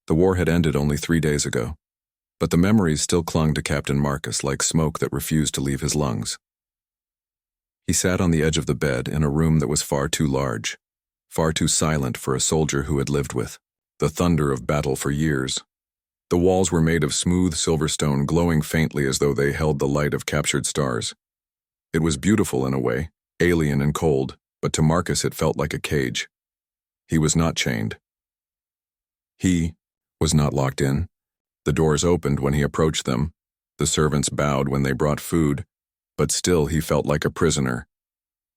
The war had ended only 3 days ago, but the memories still clung to Captain Marcus like smoke that refused to leave his lungs. He sat on the edge of the bed in a room that was far too large, far too silent for a soldier who had lived with the thunder of battle for years. The walls were made of smooth silver stone, glowing faintly as though they held the light of captured stars. It was beautiful in a way, alien and cold, but to Marcus it felt like a cage. He was not chained. He was not locked in. The doors opened when he approached them. The servants bowed when they brought food, but still he felt like a prisoner.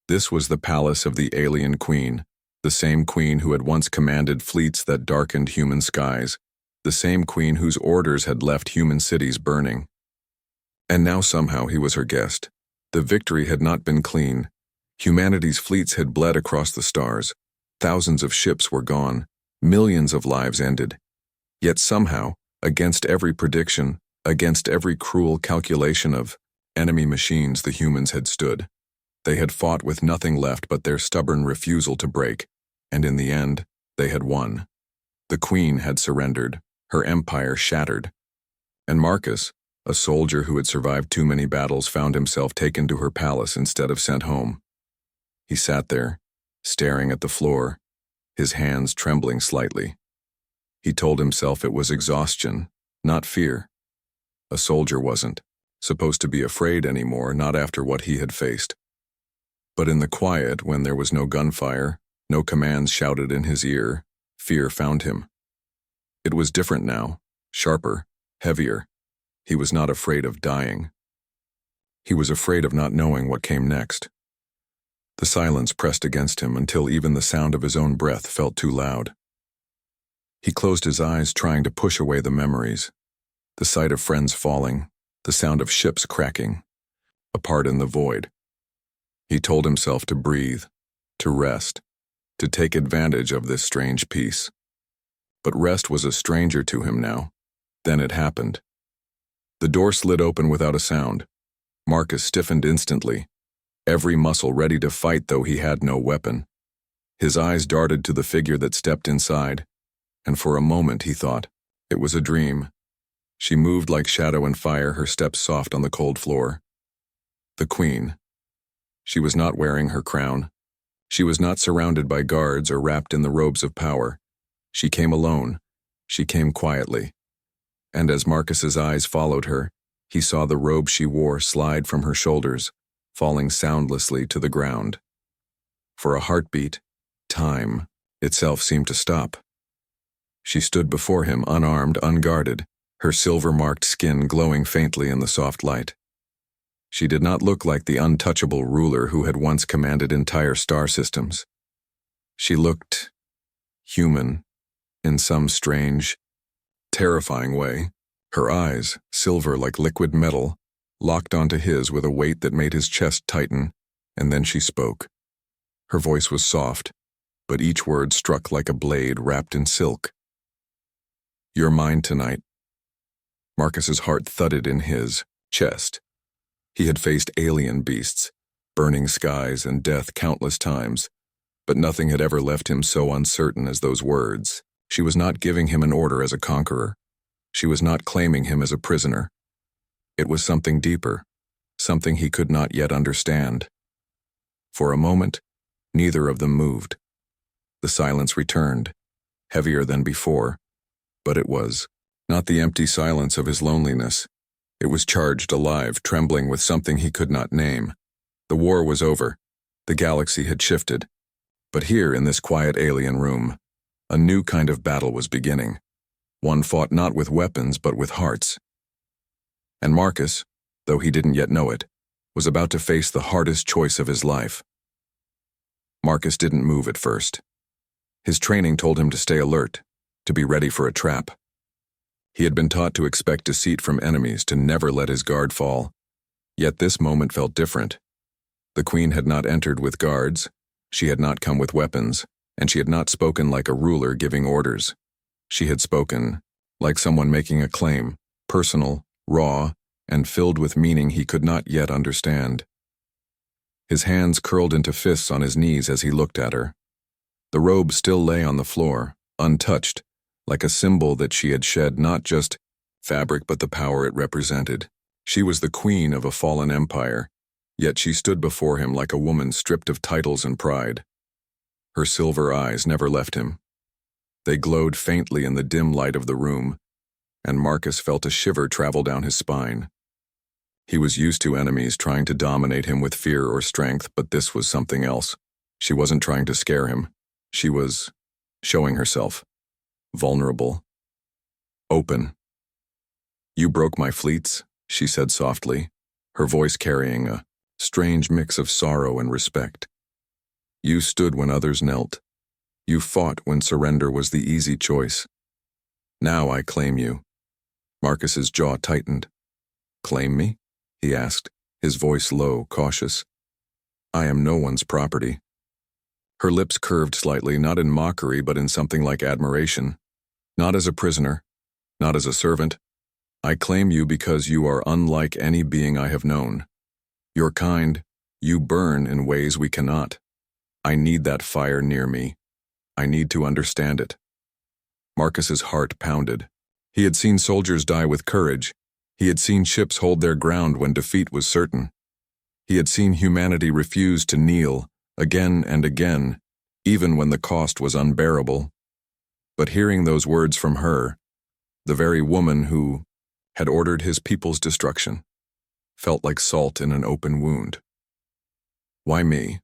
This was the palace of the alien queen, the same queen who had once commanded fleets that darkened human skies, the same queen whose orders had left human cities burning. And now somehow he was her guest. The victory had not been clean. Humanity's fleets had bled across the stars. Thousands of ships were gone. Millions of lives ended. Yet somehow, against every prediction, against every cruel calculation of enemy machines, the humans had stood. They had fought with nothing left but their stubborn refusal to break, and in the end, they had won. The queen had surrendered, her empire shattered. And Marcus, a soldier who had survived too many battles, found himself taken to her palace instead of sent home. He sat there, staring at the floor, his hands trembling slightly. He told himself it was exhaustion, not fear. A soldier wasn't supposed to be afraid anymore, not after what he had faced. But in the quiet, when there was no gunfire, no commands shouted in his ear, fear found him. It was different now, sharper, heavier. He was not afraid of dying. He was afraid of not knowing what came next. The silence pressed against him until even the sound of his own breath felt too loud. He closed his eyes, trying to push away the memories. The sight of friends falling, the sound of ships cracking, apart in the void. He told himself to breathe, to rest, to take advantage of this strange peace. But rest was a stranger to him now. Then it happened. The door slid open without a sound. Marcus stiffened instantly, every muscle ready to fight though he had no weapon. His eyes darted to the figure that stepped inside, and for a moment he thought it was a dream. She moved like shadow and fire, her steps soft on the cold floor. The queen. She was not wearing her crown. She was not surrounded by guards or wrapped in the robes of power. She came alone. She came quietly. And as Marcus's eyes followed her, he saw the robe she wore slide from her shoulders, falling soundlessly to the ground. For a heartbeat, time itself seemed to stop. She stood before him, unarmed, unguarded, her silver-marked skin glowing faintly in the soft light. She did not look like the untouchable ruler who had once commanded entire star systems. She looked human in some strange, terrifying way. Her eyes, silver like liquid metal, locked onto his with a weight that made his chest tighten, and then she spoke. Her voice was soft, but each word struck like a blade wrapped in silk. "You're mine tonight." Marcus's heart thudded in his chest. He had faced alien beasts, burning skies and death countless times, but nothing had ever left him so uncertain as those words. She was not giving him an order as a conqueror. She was not claiming him as a prisoner. It was something deeper, something he could not yet understand. For a moment, neither of them moved. The silence returned, heavier than before, but it was not the empty silence of his loneliness. It was charged, alive, trembling with something he could not name. The war was over. The galaxy had shifted. But here, in this quiet alien room, a new kind of battle was beginning. One fought not with weapons, but with hearts. And Marcus, though he didn't yet know it, was about to face the hardest choice of his life. Marcus didn't move at first. His training told him to stay alert, to be ready for a trap. He had been taught to expect deceit from enemies, to never let his guard fall. Yet this moment felt different. The queen had not entered with guards, she had not come with weapons, and she had not spoken like a ruler giving orders. She had spoken like someone making a claim, personal, raw, and filled with meaning he could not yet understand. His hands curled into fists on his knees as he looked at her. The robe still lay on the floor, untouched, like a symbol that she had shed not just fabric but the power it represented. She was the queen of a fallen empire, yet she stood before him like a woman stripped of titles and pride. Her silver eyes never left him. They glowed faintly in the dim light of the room, and Marcus felt a shiver travel down his spine. He was used to enemies trying to dominate him with fear or strength, but this was something else. She wasn't trying to scare him. She was showing herself. Vulnerable. Open. "You broke my fleets," she said softly, her voice carrying a strange mix of sorrow and respect. "You stood when others knelt. You fought when surrender was the easy choice. Now I claim you." Marcus's jaw tightened. "Claim me?" he asked, his voice low, cautious. "I am no one's property." Her lips curved slightly, not in mockery but in something like admiration. "Not as a prisoner, not as a servant. I claim you because you are unlike any being I have known. Your kind, you burn in ways we cannot. I need that fire near me. I need to understand it." Marcus's heart pounded. He had seen soldiers die with courage. He had seen ships hold their ground when defeat was certain. He had seen humanity refuse to kneel, again and again, even when the cost was unbearable. But hearing those words from her, the very woman who had ordered his people's destruction, felt like salt in an open wound. "Why me?"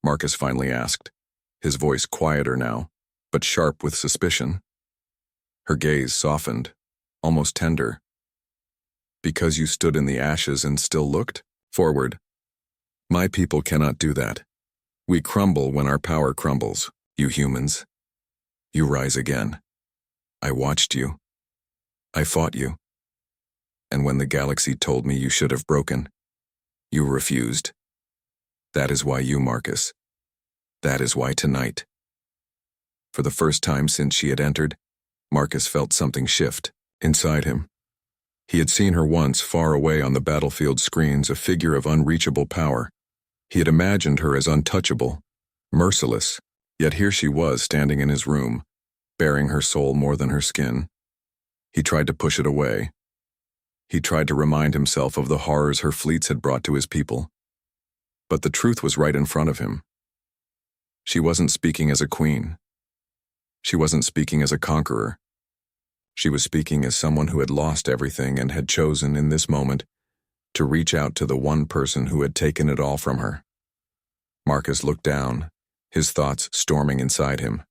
Marcus finally asked, his voice quieter now, but sharp with suspicion. Her gaze softened, almost tender. "Because you stood in the ashes and still looked forward. My people cannot do that. We crumble when our power crumbles, you humans. You rise again. I watched you. I fought you. And when the galaxy told me you should have broken, you refused. That is why you, Marcus. That is why tonight." For the first time since she had entered, Marcus felt something shift inside him. He had seen her once far away on the battlefield screens, a figure of unreachable power. He had imagined her as untouchable, merciless, yet here she was standing in his room, bearing her soul more than her skin. He tried to push it away. He tried to remind himself of the horrors her fleets had brought to his people. But the truth was right in front of him. She wasn't speaking as a queen. She wasn't speaking as a conqueror. She was speaking as someone who had lost everything and had chosen, in this moment, to reach out to the one person who had taken it all from her. Marcus looked down, his thoughts storming inside him.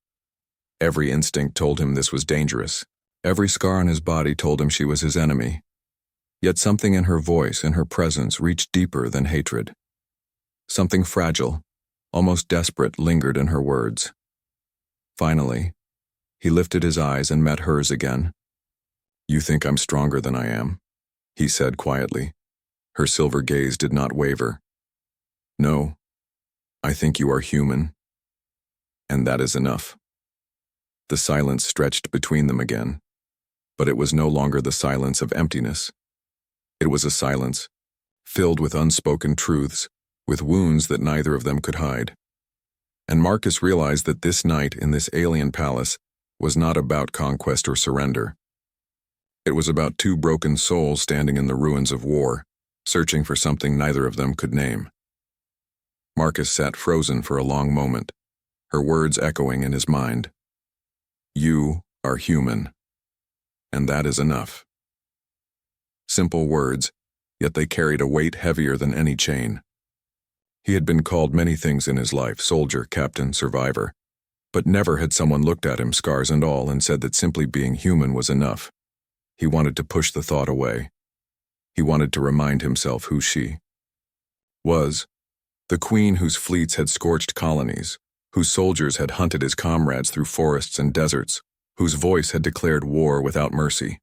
Every instinct told him this was dangerous. Every scar on his body told him she was his enemy. Yet something in her voice and her presence reached deeper than hatred. Something fragile, almost desperate, lingered in her words. Finally, he lifted his eyes and met hers again. "You think I'm stronger than I am," he said quietly. Her silver gaze did not waver. "No, I think you are human. And that is enough." The silence stretched between them again, but it was no longer the silence of emptiness. It was a silence filled with unspoken truths, with wounds that neither of them could hide. And Marcus realized that this night in this alien palace was not about conquest or surrender. It was about two broken souls standing in the ruins of war, searching for something neither of them could name. Marcus sat frozen for a long moment, her words echoing in his mind. "You are human, and that is enough." Simple words, yet they carried a weight heavier than any chain. He had been called many things in his life, soldier, captain, survivor, but never had someone looked at him, scars and all, and said that simply being human was enough. He wanted to push the thought away. He wanted to remind himself who she was, the queen whose fleets had scorched colonies, whose soldiers had hunted his comrades through forests and deserts, whose voice had declared war without mercy.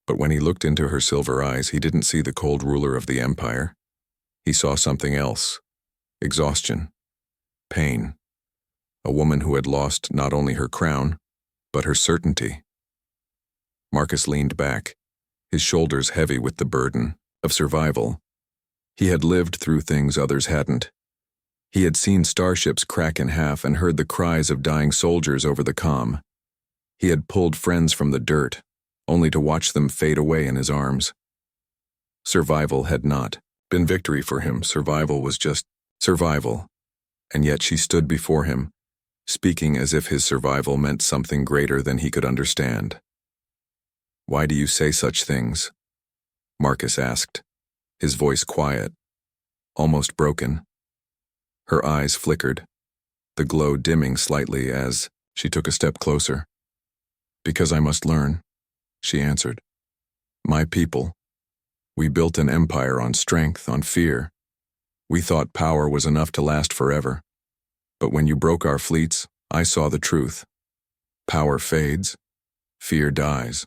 But when he looked into her silver eyes, he didn't see the cold ruler of the empire. He saw something else: exhaustion, pain. A woman who had lost not only her crown, but her certainty. Marcus leaned back, his shoulders heavy with the burden of survival. He had lived through things others hadn't. He had seen starships crack in half and heard the cries of dying soldiers over the comm. He had pulled friends from the dirt, only to watch them fade away in his arms. Survival had not been victory for him. Survival was just survival. And yet she stood before him, speaking as if his survival meant something greater than he could understand. "Why do you say such things?" Marcus asked, his voice quiet, almost broken. Her eyes flickered, the glow dimming slightly as she took a step closer. "Because I must learn," she answered. "My people, we built an empire on strength, on fear. We thought power was enough to last forever. But when you broke our fleets, I saw the truth. Power fades, fear dies.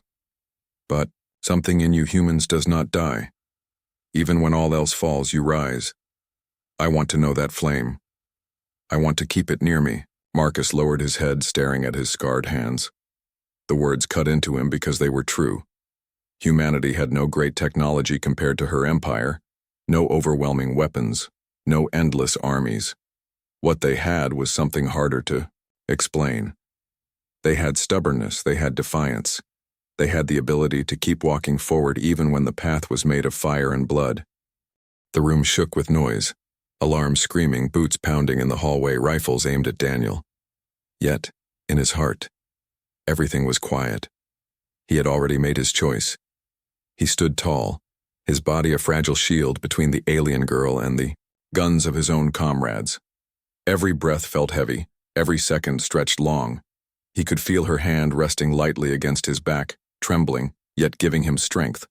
But something in you humans does not die. Even when all else falls, you rise. I want to know that flame. I want to keep it near me." Marcus lowered his head, staring at his scarred hands. The words cut into him because they were true. Humanity had no great technology compared to her empire, no overwhelming weapons, no endless armies. What they had was something harder to explain. They had stubbornness, they had defiance. They had the ability to keep walking forward even when the path was made of fire and blood. The room shook with noise, alarms screaming, boots pounding in the hallway, rifles aimed at Daniel. Yet, in his heart, everything was quiet. He had already made his choice. He stood tall, his body a fragile shield between the alien girl and the guns of his own comrades. Every breath felt heavy, every second stretched long. He could feel her hand resting lightly against his back, trembling, yet giving him strength.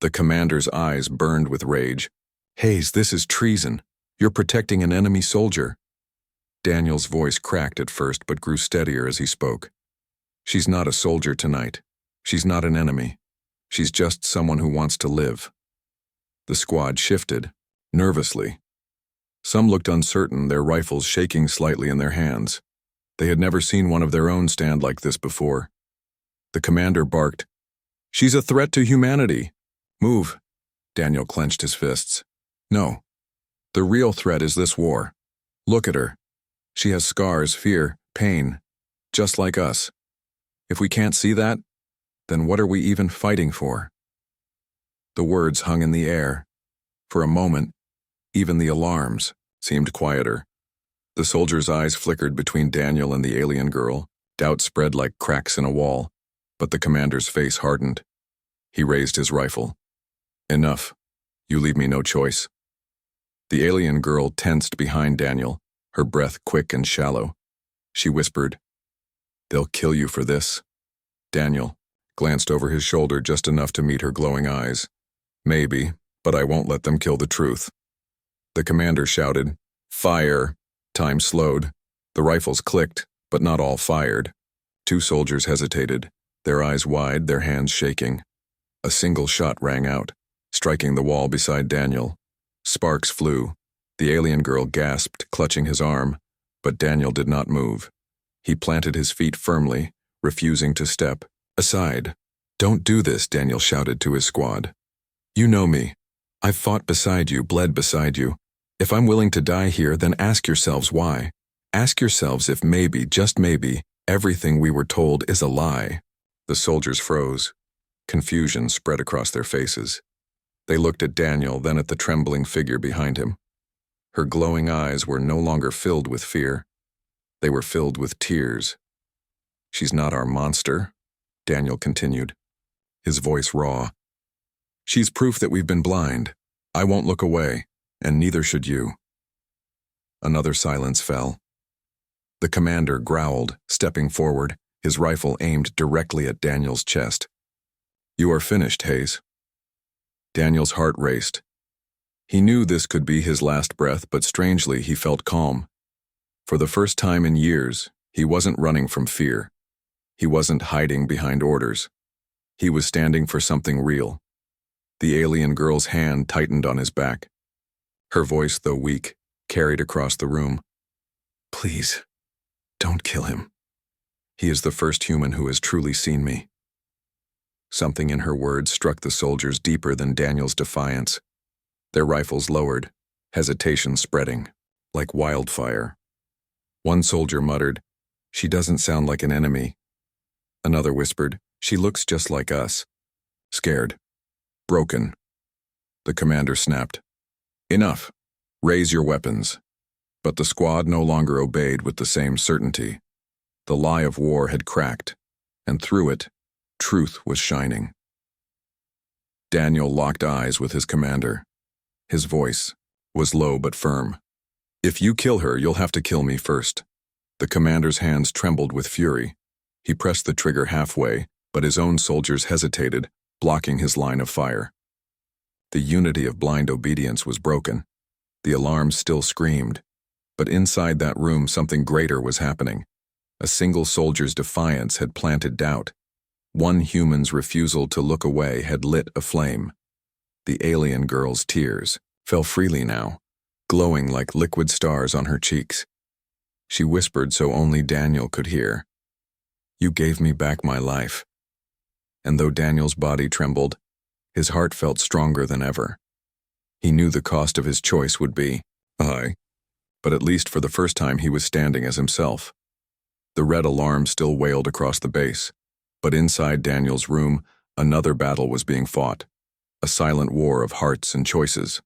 The commander's eyes burned with rage. "Hayes, this is treason. You're protecting an enemy soldier." Daniel's voice cracked at first but grew steadier as he spoke. "She's not a soldier tonight. She's not an enemy. She's just someone who wants to live." The squad shifted, nervously. Some looked uncertain, their rifles shaking slightly in their hands. They had never seen one of their own stand like this before. The commander barked, "She's a threat to humanity. Move." Daniel clenched his fists. "No. The real threat is this war. Look at her. She has scars, fear, pain, just like us. If we can't see that, then what are we even fighting for?" The words hung in the air. For a moment, even the alarms seemed quieter. The soldier's eyes flickered between Daniel and the alien girl. Doubt spread like cracks in a wall, but the commander's face hardened. He raised his rifle. "Enough. You leave me no choice." The alien girl tensed behind Daniel, her breath quick and shallow. She whispered, "They'll kill you for this." Daniel glanced over his shoulder just enough to meet her glowing eyes. "Maybe, but I won't let them kill the truth." The commander shouted, "Fire!" Time slowed. The rifles clicked, but not all fired. Two soldiers hesitated, their eyes wide, their hands shaking. A single shot rang out, striking the wall beside Daniel. Sparks flew. The alien girl gasped, clutching his arm, but Daniel did not move. He planted his feet firmly, refusing to step. "Aside." "Don't do this," Daniel shouted to his squad. "You know me. I've fought beside you, bled beside you. If I'm willing to die here, then ask yourselves why. Ask yourselves if maybe, just maybe, everything we were told is a lie." The soldiers froze. Confusion spread across their faces. They looked at Daniel, then at the trembling figure behind him. Her glowing eyes were no longer filled with fear. They were filled with tears. "She's not our monster," Daniel continued, his voice raw. "She's proof that we've been blind. I won't look away, and neither should you." Another silence fell. The commander growled, stepping forward, his rifle aimed directly at Daniel's chest. "You are finished, Hayes." Daniel's heart raced. He knew this could be his last breath, but strangely he felt calm. For the first time in years, he wasn't running from fear. He wasn't hiding behind orders. He was standing for something real. The alien girl's hand tightened on his back. Her voice, though weak, carried across the room. "Please, don't kill him. He is the first human who has truly seen me." Something in her words struck the soldiers deeper than Daniel's defiance. Their rifles lowered, hesitation spreading, like wildfire. One soldier muttered, "She doesn't sound like an enemy." Another whispered. She looks just like us. Scared. Broken. The commander snapped. Enough. Raise your weapons. But the squad no longer obeyed with the same certainty. The lie of war had cracked, and through it, truth was shining. Daniel locked eyes with his commander. His voice was low but firm. If you kill her, you'll have to kill me first. The commander's hands trembled with fury. He pressed the trigger halfway, but his own soldiers hesitated, blocking his line of fire. The unity of blind obedience was broken. The alarm still screamed. But inside that room, something greater was happening. A single soldier's defiance had planted doubt. One human's refusal to look away had lit a flame. The alien girl's tears fell freely now, glowing like liquid stars on her cheeks. She whispered so only Daniel could hear. You gave me back my life. And though Daniel's body trembled, his heart felt stronger than ever. He knew the cost of his choice would be high, but at least for the first time he was standing as himself. The red alarm still wailed across the base, but inside Daniel's room, another battle was being fought, a silent war of hearts and choices.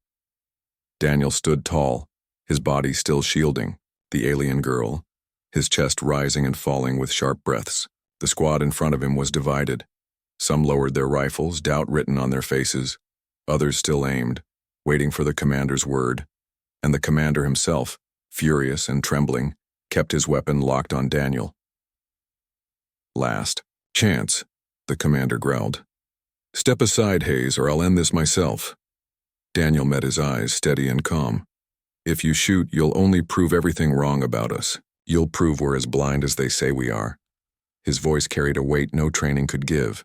Daniel stood tall, his body still shielding the alien girl, his chest rising and falling with sharp breaths. The squad in front of him was divided. Some lowered their rifles, doubt written on their faces. Others still aimed, waiting for the commander's word. And the commander himself, furious and trembling, kept his weapon locked on Daniel. Last chance, the commander growled. Step aside, Hayes, or I'll end this myself. Daniel met his eyes, steady and calm. If you shoot, you'll only prove everything wrong about us. You'll prove we're as blind as they say we are. His voice carried a weight no training could give.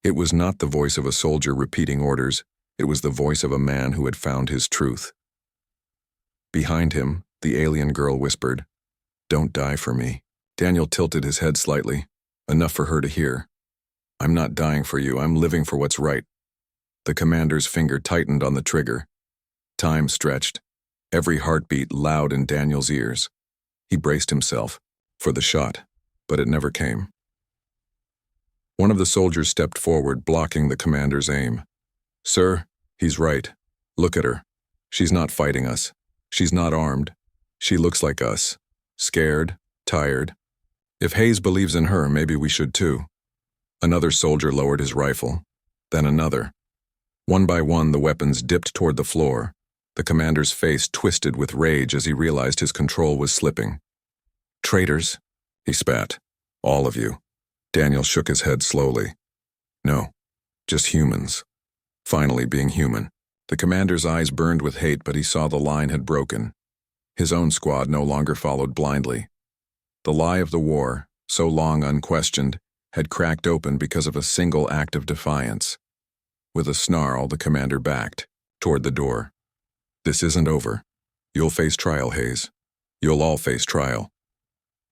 It was not the voice of a soldier repeating orders. It was the voice of a man who had found his truth. Behind him, the alien girl whispered, Don't die for me. Daniel tilted his head slightly, enough for her to hear. I'm not dying for you, I'm living for what's right. The commander's finger tightened on the trigger. Time stretched, every heartbeat loud in Daniel's ears. He braced himself for the shot, but it never came. One of the soldiers stepped forward, blocking the commander's aim. Sir, he's right. Look at her. She's not fighting us. She's not armed. She looks like us. Scared, tired. If Hayes believes in her, maybe we should too. Another soldier lowered his rifle. Then another. One by one, the weapons dipped toward the floor. The commander's face twisted with rage as he realized his control was slipping. Traitors, he spat. All of you. Daniel shook his head slowly. No, just humans. Finally being human. The commander's eyes burned with hate, but he saw the line had broken. His own squad no longer followed blindly. The lie of the war, so long unquestioned, had cracked open because of a single act of defiance. With a snarl, the commander backed toward the door. This isn't over. You'll face trial, Hayes. You'll all face trial.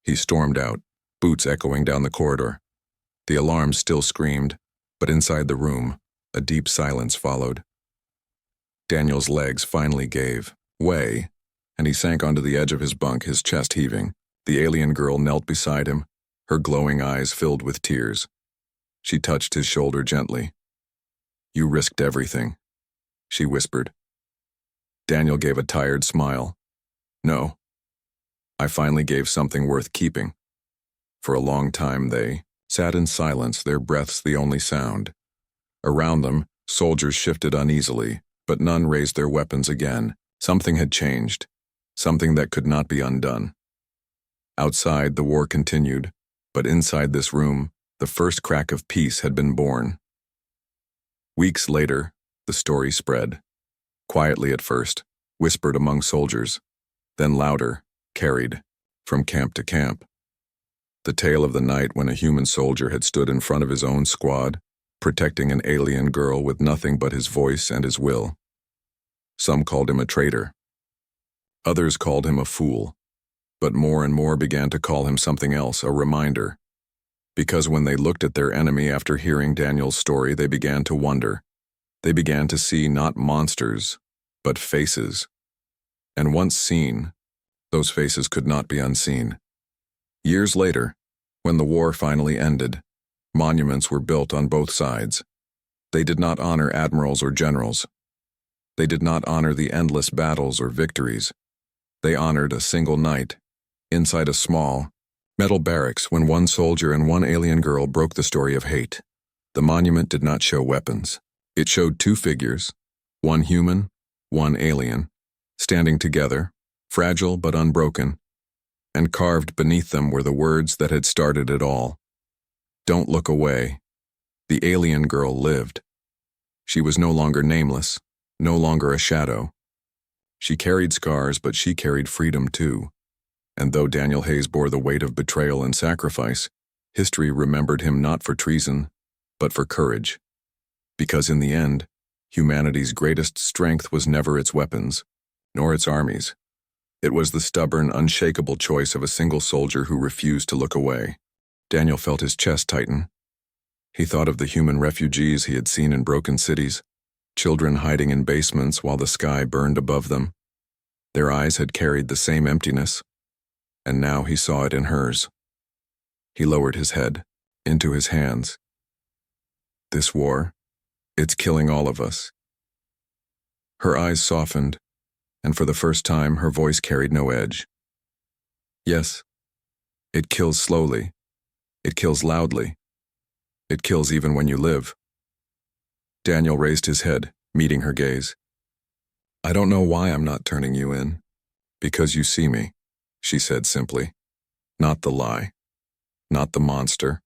He stormed out, boots echoing down the corridor. The alarm still screamed, but inside the room, a deep silence followed. Daniel's legs finally gave way, and he sank onto the edge of his bunk, his chest heaving. The alien girl knelt beside him, her glowing eyes filled with tears. She touched his shoulder gently. You risked everything, she whispered. Daniel gave a tired smile. No. I finally gave something worth keeping. For a long time they sat in silence, their breaths the only sound. Around them, soldiers shifted uneasily, but none raised their weapons again. Something had changed, something that could not be undone. Outside, the war continued, but inside this room, the first crack of peace had been born. Weeks later, the story spread. Quietly at first, whispered among soldiers, then louder, carried, from camp to camp. The tale of the night when a human soldier had stood in front of his own squad, protecting an alien girl with nothing but his voice and his will. Some called him a traitor. Others called him a fool, but more and more began to call him something else, a reminder. Because when they looked at their enemy after hearing Daniel's story, they began to wonder. They began to see not monsters, but faces. And once seen, those faces could not be unseen. Years later, when the war finally ended, Monuments were built on both sides. They did not honor admirals or generals. They did not honor the endless battles or victories. They honored a single night, inside a small, metal barracks when one soldier and one alien girl broke the story of hate. The monument did not show weapons. It showed two figures, one human, one alien, standing together, fragile but unbroken, and carved beneath them were the words that had started it all. Don't look away. The alien girl lived. She was no longer nameless, no longer a shadow. She carried scars, but she carried freedom too. And though Daniel Hayes bore the weight of betrayal and sacrifice, history remembered him not for treason, but for courage. Because in the end, humanity's greatest strength was never its weapons, nor its armies. It was the stubborn, unshakable choice of a single soldier who refused to look away. Daniel felt his chest tighten. He thought of the human refugees he had seen in broken cities, children hiding in basements while the sky burned above them. Their eyes had carried the same emptiness, and now he saw it in hers. He lowered his head, into his hands. This war, it's killing all of us. Her eyes softened, and for the first time her voice carried no edge. Yes, it kills slowly. It kills loudly. It kills even when you live. Daniel raised his head, meeting her gaze. I don't know why I'm not turning you in. Because you see me, she said simply. Not the lie. Not the monster.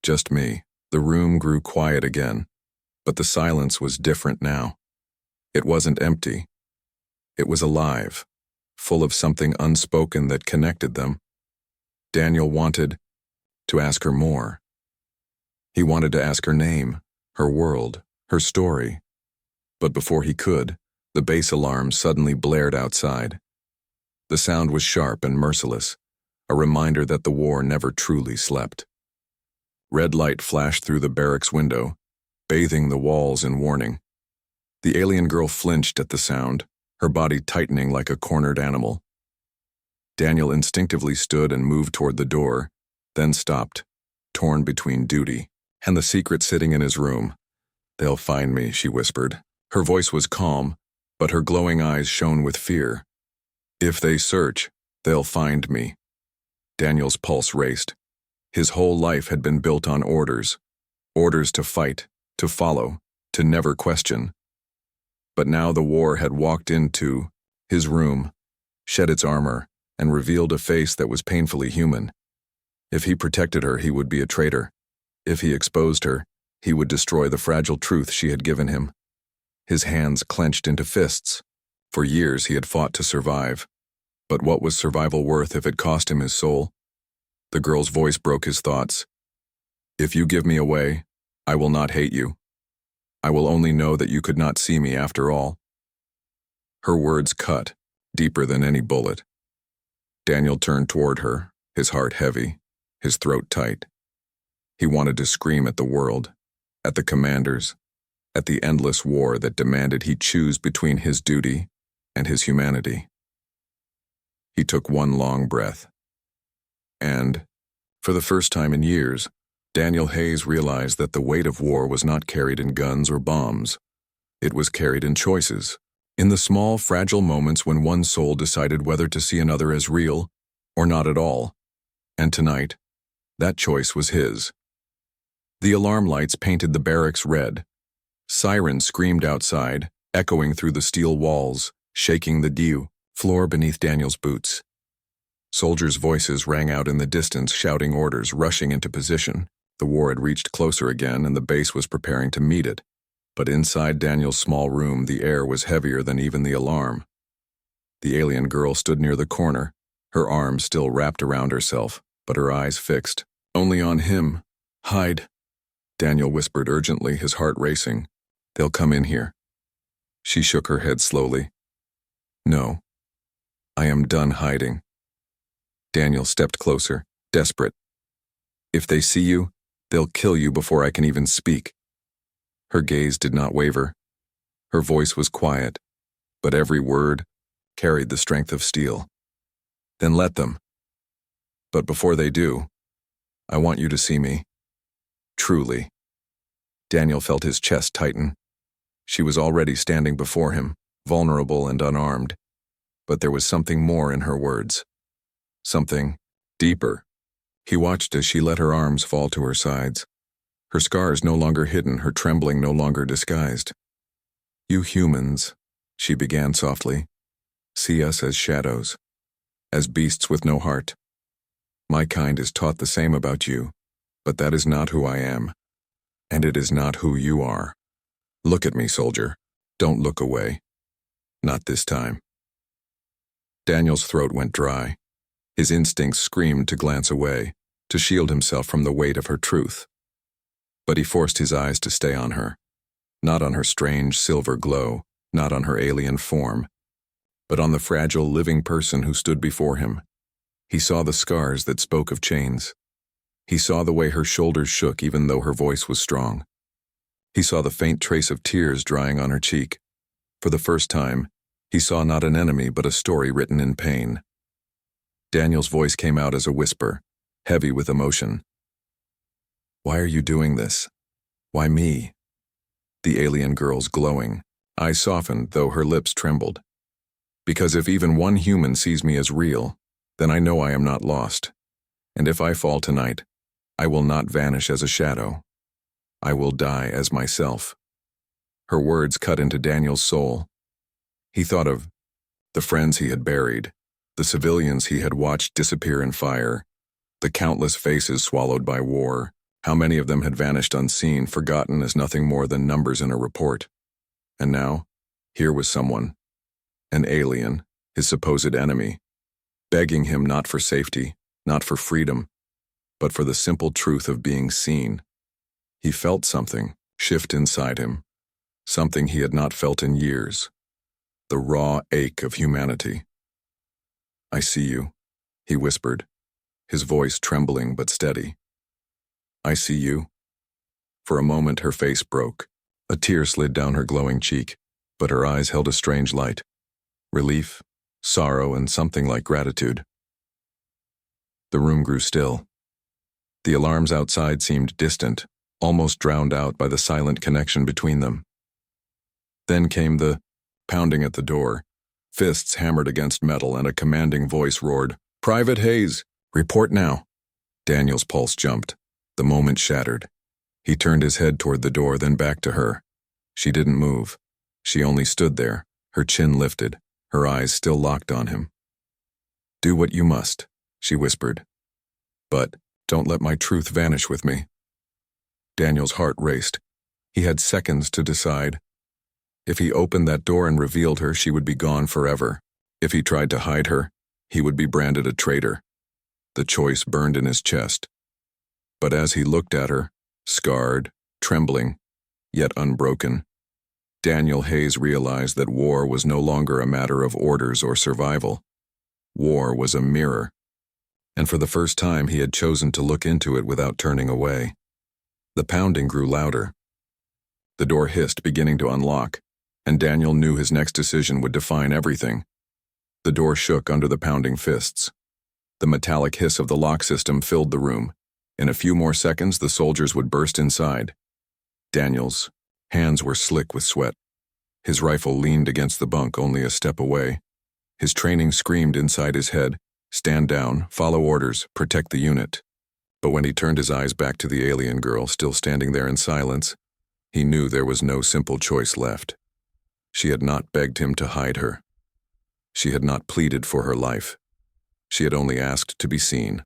Just me. The room grew quiet again, but the silence was different now. It wasn't empty. It was alive, full of something unspoken that connected them. Daniel wanted to ask her more. He wanted to ask her name, her world, her story. But before he could, the base alarm suddenly blared outside. The sound was sharp and merciless, a reminder that the war never truly slept. Red light flashed through the barracks window, bathing the walls in warning. The alien girl flinched at the sound, her body tightening like a cornered animal. Daniel instinctively stood and moved toward the door, then stopped, torn between duty and the secret sitting in his room. They'll find me, she whispered. Her voice was calm, but her glowing eyes shone with fear. If they search, they'll find me. Daniel's pulse raced. His whole life had been built on orders. Orders to fight, to follow, to never question. But now the war had walked into his room, shed its armor, and revealed a face that was painfully human. If he protected her, he would be a traitor. If he exposed her, he would destroy the fragile truth she had given him. His hands clenched into fists. For years he had fought to survive. But what was survival worth if it cost him his soul? The girl's voice broke his thoughts. If you give me away, I will not hate you. I will only know that you could not see me after all. Her words cut, deeper than any bullet. Daniel turned toward her, his heart heavy, his throat tight. He wanted to scream at the world, at the commanders, at the endless war that demanded he choose between his duty and his humanity. He took one long breath. And, for the first time in years, Daniel Hayes realized that the weight of war was not carried in guns or bombs. It was carried in choices, in the small, fragile moments when one soul decided whether to see another as real or not at all. And tonight, that choice was his. The alarm lights painted the barracks red. Sirens screamed outside, echoing through the steel walls, shaking the dew floor beneath Daniel's boots. Soldiers' voices rang out in the distance, shouting orders, rushing into position. The war had reached closer again, and the base was preparing to meet it. But inside Daniel's small room, the air was heavier than even the alarm. The alien girl stood near the corner, her arms still wrapped around herself, but her eyes fixed. Only on him. Hide, Daniel whispered urgently, his heart racing. They'll come in here. She shook her head slowly. No. I am done hiding. Daniel stepped closer, desperate. If they see you, they'll kill you before I can even speak. Her gaze did not waver. Her voice was quiet, but every word carried the strength of steel. Then let them. But before they do, I want you to see me. Truly. Daniel felt his chest tighten. She was already standing before him, vulnerable and unarmed. But there was something more in her words. Something deeper. He watched as she let her arms fall to her sides. Her scars no longer hidden, her trembling no longer disguised. You humans, she began softly, see us as shadows, as beasts with no heart. My kind is taught the same about you, but that is not who I am, and it is not who you are. Look at me, soldier. Don't look away. Not this time. Daniel's throat went dry. His instincts screamed to glance away, to shield himself from the weight of her truth. But he forced his eyes to stay on her, not on her strange silver glow, not on her alien form, but on the fragile living person who stood before him. He saw the scars that spoke of chains. He saw the way her shoulders shook even though her voice was strong. He saw the faint trace of tears drying on her cheek. For the first time, he saw not an enemy but a story written in pain. Daniel's voice came out as a whisper, heavy with emotion. Why are you doing this? Why me? The alien girl's glowing, eyes softened though her lips trembled. Because if even one human sees me as real, then I know I am not lost. And if I fall tonight, I will not vanish as a shadow. I will die as myself. Her words cut into Daniel's soul. He thought of the friends he had buried, the civilians he had watched disappear in fire, the countless faces swallowed by war. How many of them had vanished unseen, forgotten as nothing more than numbers in a report. And now, here was someone, an alien, his supposed enemy, begging him not for safety, not for freedom, but for the simple truth of being seen. He felt something shift inside him, something he had not felt in years, the raw ache of humanity. I see you, he whispered, his voice trembling but steady. I see you. For a moment her face broke. A tear slid down her glowing cheek, but her eyes held a strange light. Relief, sorrow, and something like gratitude. The room grew still. The alarms outside seemed distant, almost drowned out by the silent connection between them. Then came the pounding at the door. Fists hammered against metal and a commanding voice roared, "Private Hayes, report now." Daniel's pulse jumped. The moment shattered. He turned his head toward the door, then back to her. She didn't move. She only stood there, her chin lifted, her eyes still locked on him. "Do what you must," she whispered. "But don't let my truth vanish with me." Daniel's heart raced. He had seconds to decide. If he opened that door and revealed her, she would be gone forever. If he tried to hide her, he would be branded a traitor. The choice burned in his chest. But as he looked at her, scarred, trembling, yet unbroken, Daniel Hayes realized that war was no longer a matter of orders or survival. War was a mirror, and for the first time he had chosen to look into it without turning away. The pounding grew louder. The door hissed, beginning to unlock, and Daniel knew his next decision would define everything. The door shook under the pounding fists. The metallic hiss of the lock system filled the room. In a few more seconds, the soldiers would burst inside. Daniel's hands were slick with sweat. His rifle leaned against the bunk only a step away. His training screamed inside his head, "Stand down, follow orders, protect the unit." But when he turned his eyes back to the alien girl, still standing there in silence, he knew there was no simple choice left. She had not begged him to hide her. She had not pleaded for her life. She had only asked to be seen.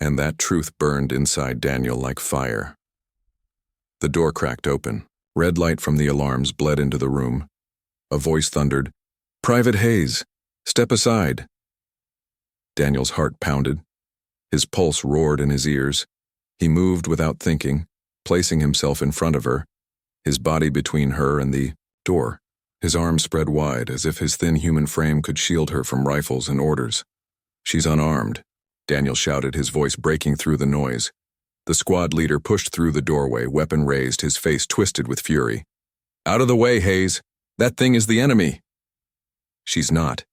And that truth burned inside Daniel like fire. The door cracked open. Red light from the alarms bled into the room. A voice thundered, "Private Hayes, step aside." Daniel's heart pounded. His pulse roared in his ears. He moved without thinking, placing himself in front of her, his body between her and the door, his arms spread wide as if his thin human frame could shield her from rifles and orders. "She's unarmed," Daniel shouted, his voice breaking through the noise. The squad leader pushed through the doorway, weapon raised, his face twisted with fury. "Out of the way, Hayes! That thing is the enemy!" "She's not."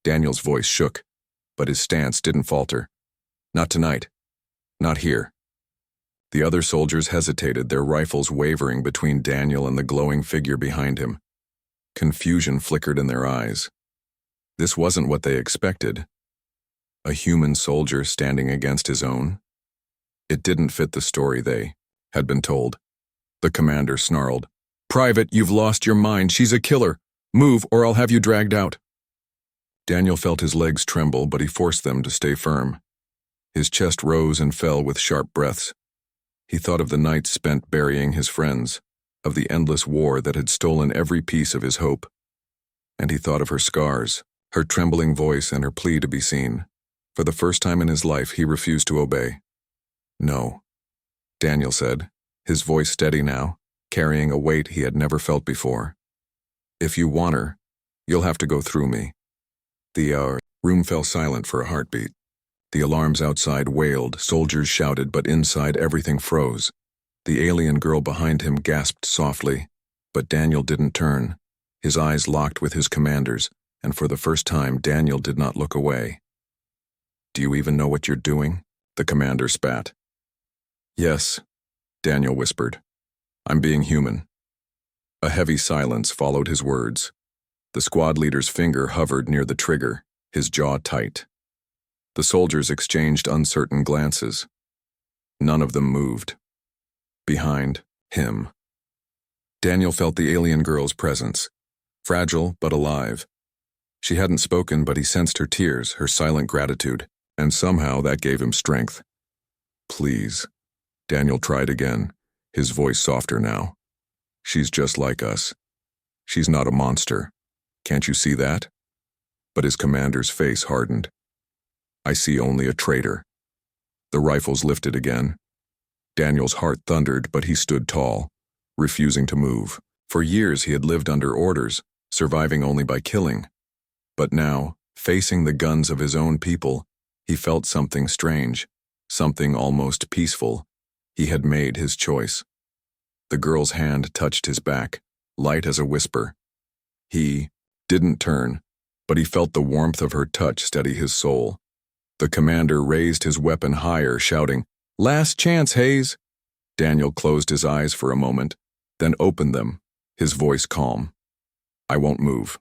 Daniel's voice shook, but his stance didn't falter. "Not tonight. Not here." The other soldiers hesitated, their rifles wavering between Daniel and the glowing figure behind him. Confusion flickered in their eyes. This wasn't what they expected. A human soldier standing against his own? It didn't fit the story they had been told. The commander snarled, "Private, you've lost your mind. She's a killer. Move, or I'll have you dragged out." Daniel felt his legs tremble, but he forced them to stay firm. His chest rose and fell with sharp breaths. He thought of the nights spent burying his friends, of the endless war that had stolen every piece of his hope. And he thought of her scars, her trembling voice, and her plea to be seen. For the first time in his life, he refused to obey. "No," Daniel said, his voice steady now, carrying a weight he had never felt before. "If you want her, you'll have to go through me." The room fell silent for a heartbeat. The alarms outside wailed, soldiers shouted, but inside everything froze. The alien girl behind him gasped softly, but Daniel didn't turn. His eyes locked with his commander's, and for the first time Daniel did not look away. "Do you even know what you're doing?" the commander spat. "Yes," Daniel whispered. "I'm being human." A heavy silence followed his words. The squad leader's finger hovered near the trigger, his jaw tight. The soldiers exchanged uncertain glances. None of them moved. Behind him, Daniel felt the alien girl's presence, fragile but alive. She hadn't spoken, but he sensed her tears, her silent gratitude, and somehow that gave him strength. "Please," Daniel tried again, his voice softer now. "She's just like us. She's not a monster. Can't you see that?" But his commander's face hardened. "I see only a traitor." The rifles lifted again. Daniel's heart thundered, but he stood tall, refusing to move. For years he had lived under orders, surviving only by killing. But now, facing the guns of his own people, he felt something strange, something almost peaceful. He had made his choice. The girl's hand touched his back, light as a whisper. He didn't turn, but he felt the warmth of her touch steady his soul. The commander raised his weapon higher, shouting, "Last chance, Hayes!" Daniel closed his eyes for a moment, then opened them, his voice calm. "I won't move."